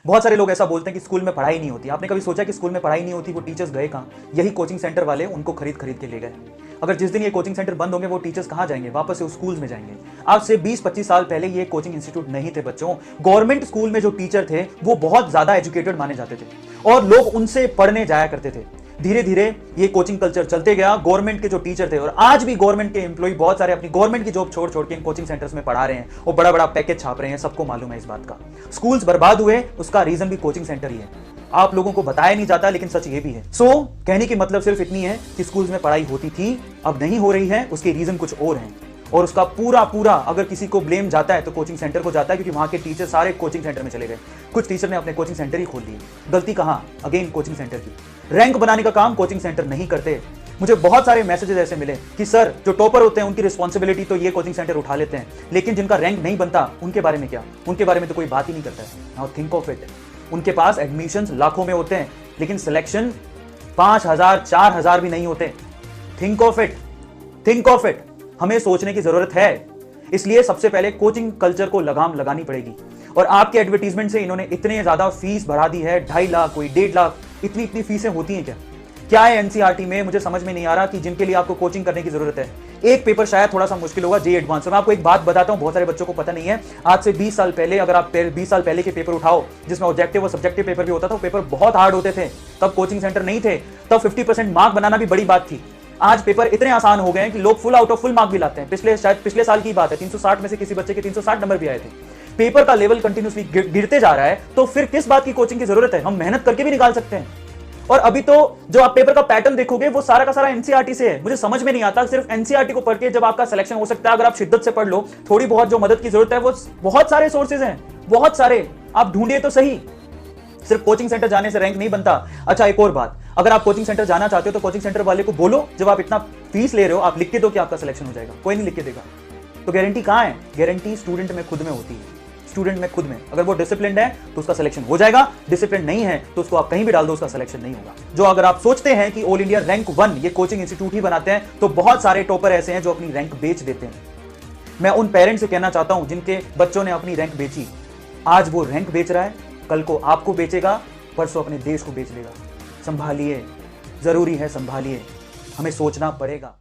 बहुत सारे लोग ऐसा बोलते हैं कि स्कूल में पढ़ाई नहीं होती। आपने कभी सोचा कि स्कूल में पढ़ाई नहीं होती, वो टीचर्स गए कहाँ? यही कोचिंग सेंटर वाले उनको खरीद खरीद के ले गए। अगर जिस दिन ये कोचिंग सेंटर बंद होंगे, वो टीचर्स कहाँ जाएंगे? वापस से उस स्कूल्स में जाएंगे। आज से 20-25 साल पहले ये कोचिंग इंस्टीट्यूट नहीं थे बच्चों। गवर्नमेंट स्कूल में जो टीचर थे वो बहुत ज्यादा एजुकेटेड माने जाते थे और लोग उनसे पढ़ने जाया करते थे। धीरे धीरे ये कोचिंग कल्चर चलते गया। गवर्नमेंट के जो टीचर थे, और आज भी गवर्नमेंट के एम्प्लॉय बहुत सारे अपनी गवर्नमेंट की जॉब छोड़ छोड़ के इन कोचिंग सेंटर्स में पढ़ा रहे हैं और बड़ा बड़ा पैकेज छाप रहे हैं। सबको मालूम है इस बात का। स्कूल्स बर्बाद हुए, उसका रीजन भी कोचिंग सेंटर ही है। आप लोगों को बताया नहीं जाता, लेकिन सच ये भी है। कहने की मतलब सिर्फ इतनी है कि स्कूल्स में पढ़ाई होती थी, अब नहीं हो रही है। उसके रीजन कुछ और हैं और उसका पूरा अगर किसी को ब्लेम जाता है तो कोचिंग सेंटर को जाता है, क्योंकि वहां के टीचर सारे कोचिंग सेंटर में चले गए। कुछ टीचर ने अपने कोचिंग सेंटर ही खोल दिए। गलती कहां? अगेन कोचिंग सेंटर की। रैंक बनाने का काम कोचिंग सेंटर नहीं करते। मुझे बहुत सारे मैसेजेस ऐसे मिले कि सर, जो टॉपर होते हैं उनकी रिस्पॉन्सिबिलिटी तो ये कोचिंग सेंटर उठा लेते हैं, लेकिन जिनका रैंक नहीं बनता उनके बारे में क्या? उनके बारे में तो कोई बात ही नहीं करता है। Now think of it. उनके पास एडमिशंस लाखों में होते हैं, लेकिन सिलेक्शन 5,000 4,000 भी नहीं होते। Think of it, think of it. हमें सोचने की जरूरत है। इसलिए सबसे पहले कोचिंग कल्चर को लगाम लगानी पड़ेगी। और आपके एडवर्टीजमेंट से इन्होंने इतने ज्यादा फीस बढ़ा दी है, 2.5 लाख, कोई 1.5 लाख। इतनी फीसें होती हैं क्या? क्या है एनसीईआरटी में? मुझे समझ में नहीं आ रहा कि जिनके लिए आपको कोचिंग करने की जरूरत है। एक पेपर शायद थोड़ा सा मुश्किल होगा, जे एडवांस। मैं आपको एक बात बताता हूं, बहुत सारे बच्चों को पता नहीं है। आज से 20 साल पहले, अगर आप 20 साल पहले के पेपर उठाओ जिसमें ऑब्जेक्टिव और सब्जेक्टिव पेपर भी होता था, वो पेपर बहुत हार्ड होते थे। तब कोचिंग सेंटर नहीं थे, तब 50% मार्क बनाना भी बड़ी बात थी। आज पेपर इतने आसान हो गए हैं कि लोग full out of full mark भी लाते हैं। पिछले साल की बात है, 360 में से किसी बच्चे के 360 नंबर भी आए थे। पेपर का लेवल कंटिन्यूसली गिरते जा रहा है, तो फिर किस बात की कोचिंग की जरूरत है? हम मेहनत करके भी निकाल सकते हैं। और अभी तो जो आप पेपर का पैटर्न देखोगे वो सारा का सारा एनसीईआरटी से है। मुझे समझ में नहीं आता, सिर्फ एनसीईआरटी को पढ़ के जब आपका सिलेक्शन हो सकता है। अगर आप शिद्दत से पढ़ लो, थोड़ी बहुत जो मदद की जरूरत है, वो बहुत सारे सोर्सेज हैं, बहुत सारे। आप ढूंढिए तो सही। सिर्फ कोचिंग सेंटर जाने से रैंक नहीं बनता। अच्छा, एक और बात, अगर आप कोचिंग सेंटर जाना चाहते हो तो कोचिंग सेंटर वाले को बोलो, जब आप इतना फीस ले रहे हो, आप लिख के दो कि आपका सिलेक्शन हो जाएगा। कोई नहीं लिख के देगा। तो गारंटी कहां है? गारंटी स्टूडेंट में खुद में होती है। स्टूडेंट में खुद में। अगर वो डिसिप्लिन्ड है तो उसका सिलेक्शन हो जाएगा, डिसिप्लिन नहीं है तो उसको आप कहीं भी डाल दो, उसका सिलेक्शन नहीं होगा। जो अगर आप सोचते हैं कि ऑल इंडिया रैंक 1 ये कोचिंग इंस्टीट्यूट ही बनाते हैं, तो बहुत सारे टॉपर ऐसे हैं जो अपनी रैंक बेच देते हैं। मैं उन पेरेंट्स से कहना चाहता हूं जिनके बच्चों ने अपनी रैंक बेची। आज वो रैंक बेच रहा है, कल को आपको बेचेगा, परसों अपने देश को बेच देगा। संभालिए, जरूरी है, संभालिए। हमें सोचना पड़ेगा।